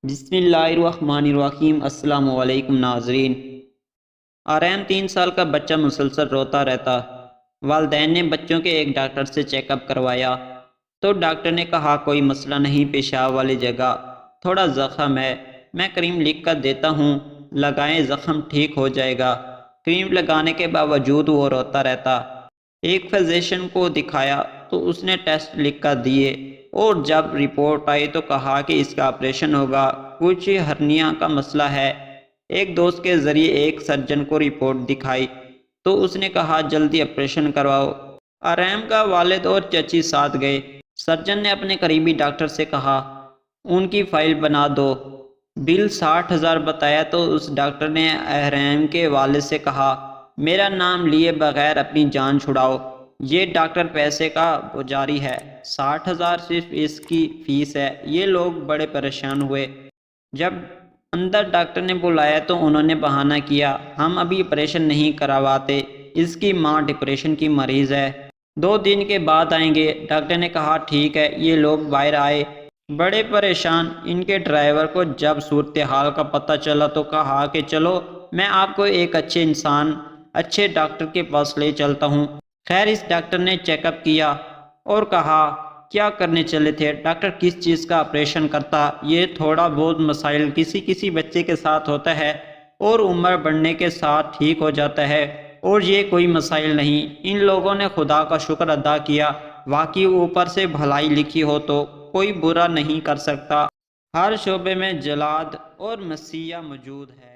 بسم اللہ الرحمن الرحیم۔ السلام علیکم ناظرین۔ آرین 3 سال کا بچہ مسلسل روتا رہتا۔ والدین نے بچوں کے ایک ڈاکٹر سے چیک اپ کروایا تو ڈاکٹر نے کہا کوئی مسئلہ نہیں، پیشاب والی جگہ تھوڑا زخم ہے، میں کریم لکھ کر دیتا ہوں، لگائیں، زخم ٹھیک ہو جائے گا۔ کریم لگانے کے باوجود وہ روتا رہتا۔ ایک فزیشین کو دکھایا تو اس نے ٹیسٹ لکھ کر دیے اور جب رپورٹ آئی تو کہا کہ اس کا آپریشن ہوگا، کچھ ہرنیا کا مسئلہ ہے۔ ایک دوست کے ذریعے ایک سرجن کو رپورٹ دکھائی تو اس نے کہا جلدی آپریشن کرواؤ۔ آریم کا والد اور چچی ساتھ گئے۔ سرجن نے اپنے قریبی ڈاکٹر سے کہا ان کی فائل بنا دو۔ بل 60,000 بتایا تو اس ڈاکٹر نے آریم کے والد سے کہا میرا نام لیے بغیر اپنی جان چھڑاؤ، یہ ڈاکٹر پیسے کا پجاری ہے، 60,000 صرف اس کی فیس ہے۔ یہ لوگ بڑے پریشان ہوئے۔ جب اندر ڈاکٹر نے بلایا تو انہوں نے بہانہ کیا ہم ابھی آپریشن نہیں کرواتے، اس کی ماں ڈپریشن کی مریض ہے، 2 دن کے بعد آئیں گے۔ ڈاکٹر نے کہا ٹھیک ہے۔ یہ لوگ باہر آئے بڑے پریشان۔ ان کے ڈرائیور کو جب صورتحال کا پتہ چلا تو کہا کہ چلو میں آپ کو ایک اچھے ڈاکٹر کے پاس لے چلتا ہوں۔ خیر اس ڈاکٹر نے چیک اپ کیا اور کہا کیا کرنے چلے تھے؟ ڈاکٹر کس چیز کا آپریشن کرتا؟ یہ تھوڑا بہت مسائل کسی بچے کے ساتھ ہوتا ہے اور عمر بڑھنے کے ساتھ ٹھیک ہو جاتا ہے، اور یہ کوئی مسائل نہیں۔ ان لوگوں نے خدا کا شکر ادا کیا، واقعی اوپر سے بھلائی لکھی ہو تو کوئی برا نہیں کر سکتا۔ ہر شعبے میں جلاد اور مسیح موجود ہے۔